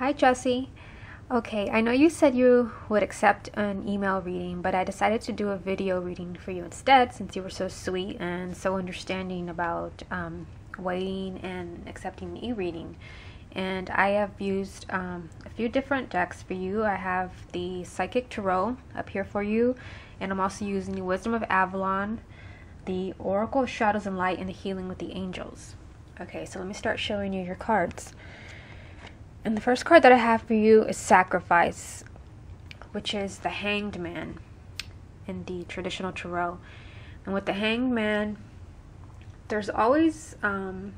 Hi, Jessie. Okay, I know you said you would accept an email reading, but I decided to do a video reading for you instead since you were so sweet and so understanding about waiting and accepting an e-reading. And I have used a few different decks for you. I have the Psychic Tarot up here for you, and I'm also using the Wisdom of Avalon, the Oracle of Shadows and Light, and the Healing with the Angels. Okay, so let me start showing you your cards. And the first card that I have for you is Sacrifice, which is the Hanged Man in the traditional tarot. And with the Hanged Man, there's always a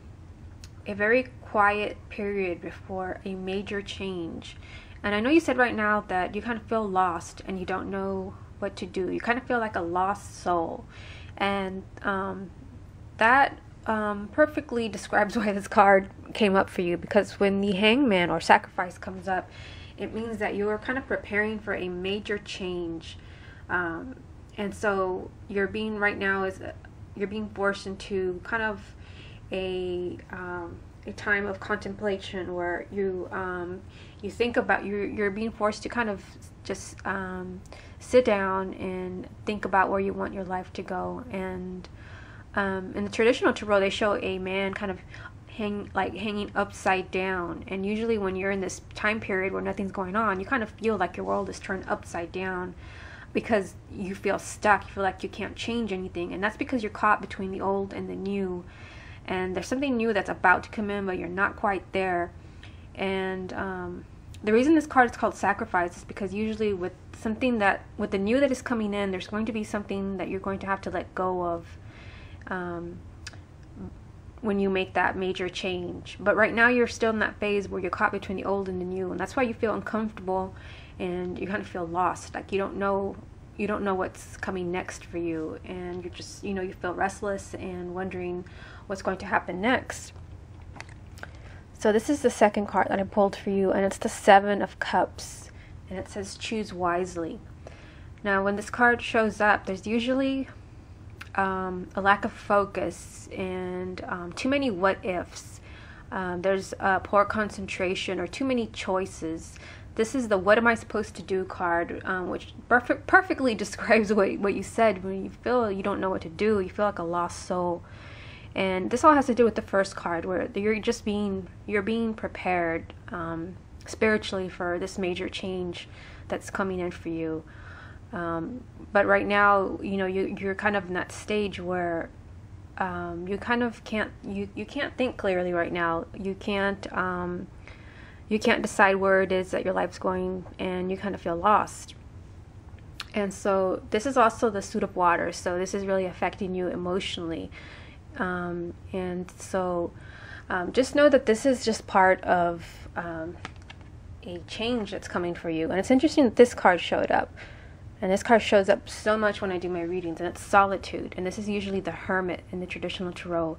very quiet period before a major change. And I know you said right now that you kind of feel lost and you don't know what to do. You kind of feel like a lost soul. And that perfectly describes why this card came up for you, because when the Hangman or Sacrifice comes up, it means that you are kind of preparing for a major change, and so you're being forced into kind of a time of contemplation where you think about you're being forced to kind of just sit down and think about where you want your life to go. And in the traditional tarot, they show a man kind of hanging upside down, and usually when you're in this time period where nothing's going on, you kind of feel like your world is turned upside down because you feel stuck. You feel like you can't change anything, and that's because you're caught between the old and the new, and there's something new that's about to come in, but you're not quite there. And the reason this card is called Sacrifice is because usually with the new that is coming in, there's going to be something that you're going to have to let go of when you make that major change. But right now you're still in that phase where you're caught between the old and the new, and that's why you feel uncomfortable and you kind of feel lost, like you don't know what's coming next for you, and you're just, you feel restless and wondering what's going to happen next. So this is the second card that I pulled for you, and it's the Seven of Cups, and it says choose wisely. Now when this card shows up, there's usually a lack of focus and too many what ifs. There's poor concentration or too many choices. This is the what am I supposed to do card, which perfectly describes what you said. When you feel you don't know what to do, you feel like a lost soul. And this all has to do with the first card, where you're being prepared spiritually for this major change that's coming in for you. But right now, you're kind of in that stage where you kind of can't think clearly right now. You can't decide where it is that your life's going, and you kind of feel lost. And so this is also the Suit of Water, so this is really affecting you emotionally. And so just know that this is just part of a change that's coming for you. And it's interesting that this card showed up. And this card shows up so much when I do my readings, and it's Solitude. And this is usually the Hermit in the traditional tarot.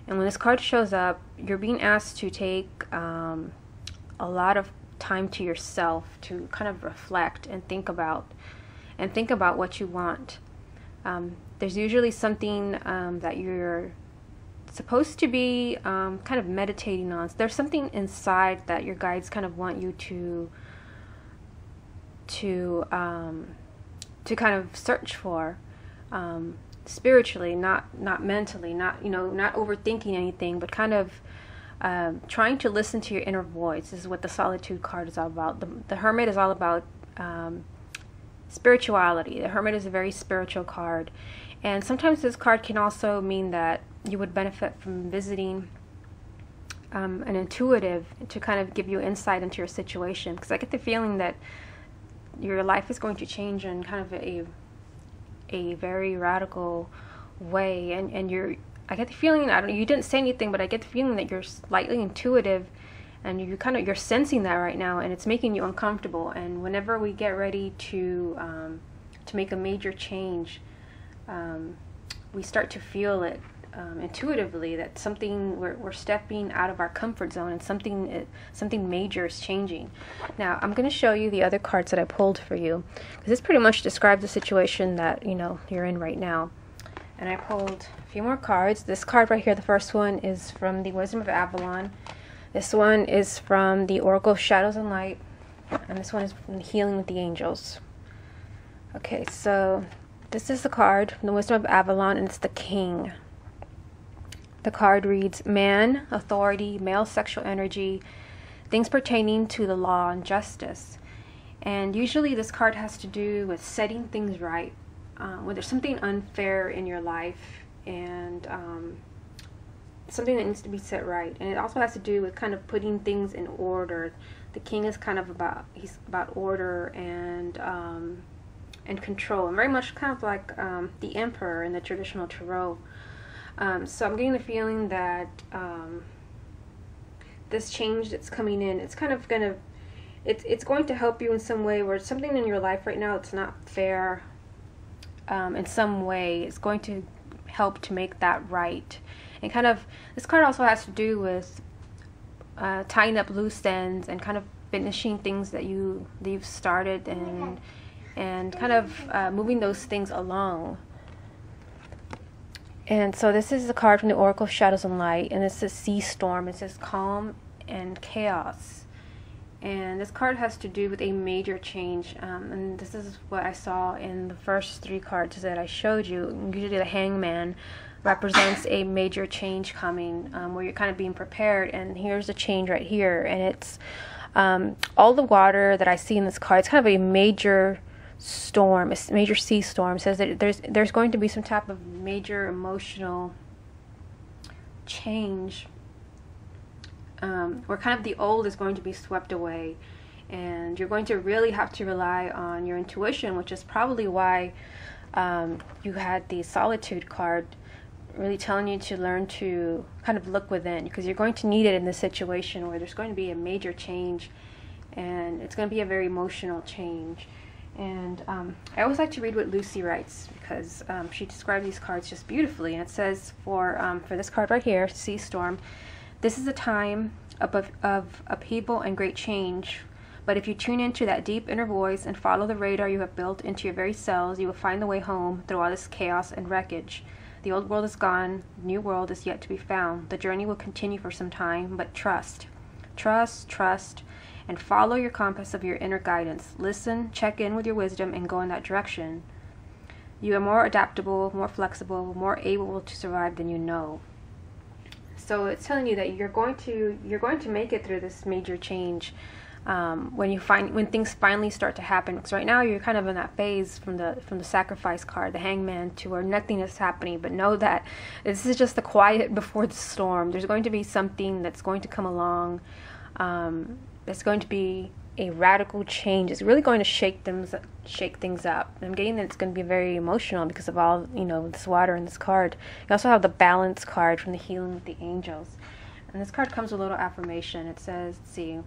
And when this card shows up, you're being asked to take a lot of time to yourself to kind of reflect and think about what you want. There's usually something that you're supposed to be kind of meditating on. So there's something inside that your guides kind of want you to kind of search for spiritually, not mentally, not overthinking anything, but kind of trying to listen to your inner voice. This is what the Solitude card is all about. The Hermit is all about spirituality. The Hermit is a very spiritual card, and sometimes this card can also mean that you would benefit from visiting an intuitive to kind of give you insight into your situation, because I get the feeling that your life is going to change in kind of a very radical way, and I get the feeling, you didn't say anything, but I get the feeling that you're slightly intuitive, and you're sensing that right now, and it's making you uncomfortable. And whenever we get ready to make a major change, we start to feel it intuitively, that we're stepping out of our comfort zone, and something major is changing. Now I'm going to show you the other cards that I pulled for you, because this pretty much describes the situation that you're in right now. And I pulled a few more cards. This card right here, the first one, is from the Wisdom of Avalon. This one is from the Oracle of Shadows and Light, and this one is from the Healing with the Angels. Okay, so this is the card from the Wisdom of Avalon, and it's the King. The card reads, man, authority, male sexual energy, things pertaining to the law and justice. And usually this card has to do with setting things right. When there's something unfair in your life and something that needs to be set right. And it also has to do with kind of putting things in order. The King is kind of he's about order and control, and very much kind of like the Emperor in the traditional tarot. So I'm getting the feeling that this change that's coming in, it's kind of gonna, it's going to help you in some way, where something in your life right now it's not fair. In some way, it's going to help to make that right. And kind of, this card also has to do with tying up loose ends and kind of finishing things that you've started, and kind of moving those things along. And so this is the card from the Oracle of Shadows and Light, and this is Sea Storm. It says calm and chaos. And this card has to do with a major change, and this is what I saw in the first 3 cards that I showed you. Usually the Hangman represents a major change coming, where you're kind of being prepared, and here's the change right here. And it's all the water that I see in this card, it's kind of a major storm, a major sea storm. It says that there's going to be some type of major emotional change, where kind of the old is going to be swept away, and you're going to really have to rely on your intuition, which is probably why you had the Solitude card, really telling you to learn to kind of look within, because you're going to need it in this situation where there's going to be a major change, and it's going to be a very emotional change. And I always like to read what Lucy writes, because she described these cards just beautifully. And it says for this card right here, Sea Storm, this is a time of upheaval and great change. But if you tune into that deep inner voice and follow the radar you have built into your very cells, you will find the way home through all this chaos and wreckage. The old world is gone, the new world is yet to be found. The journey will continue for some time, but trust. Trust, trust, and follow your compass of your inner guidance. Listen, check in with your wisdom, and go in that direction. You are more adaptable, more flexible, more able to survive than you know. So it's telling you that you're going to make it through this major change when things finally start to happen. Because right now you're kind of in that phase from the Sacrifice card, the Hangman, to where nothing is happening. But know that this is just the quiet before the storm. There's going to be something that's going to come along. It's going to be a radical change. It's really going to shake things up. I'm getting that it's going to be very emotional because of all, this water in this card. You also have the Balance card from the Healing with the Angels. And this card comes with a little affirmation. It says, let's see,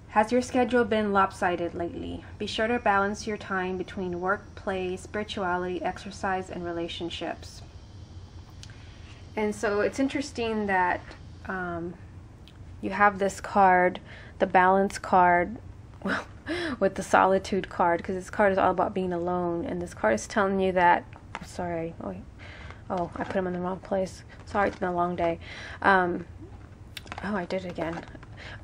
has your schedule been lopsided lately? Be sure to balance your time between work, play, spirituality, exercise, and relationships. And so it's interesting that you have this card, the Balance card, with the Solitude card, because this card is all about being alone. And this card is telling you that, sorry, oh, I put them in the wrong place. Sorry, it's been a long day. I did it again.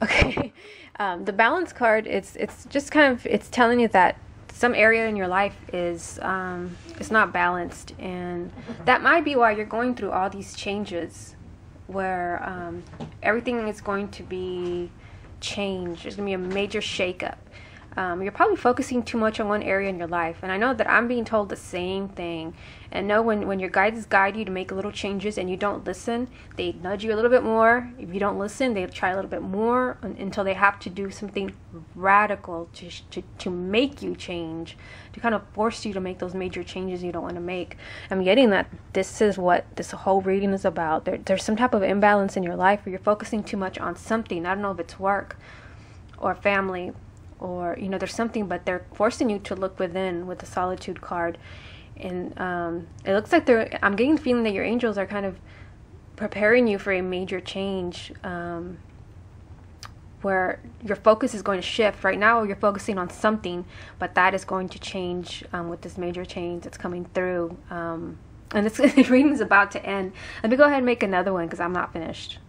Okay. The Balance card, it's just kind of, it's telling you that some area in your life is not balanced, and that might be why you're going through all these changes, where everything is going to be changed. There's going to be a major shakeup. You're probably focusing too much on one area in your life, and I know that I'm being told the same thing. And know when your guides guide you to make little changes and you don't listen, they nudge you a little bit more. If you don't listen, they try a little bit more until they have to do something radical to make you change, to kind of force you to make those major changes you don't want to make. I'm getting that this is what this whole reading is about. There's some type of imbalance in your life where you're focusing too much on something. I don't know if it's work or family, or there's something, but they're forcing you to look within with the Solitude card. And it looks like I'm getting the feeling that your angels are kind of preparing you for a major change, where your focus is going to shift. Right now you're focusing on something, but that is going to change with this major change that's coming through. And this reading is about to end. Let me go ahead and make another one because I'm not finished.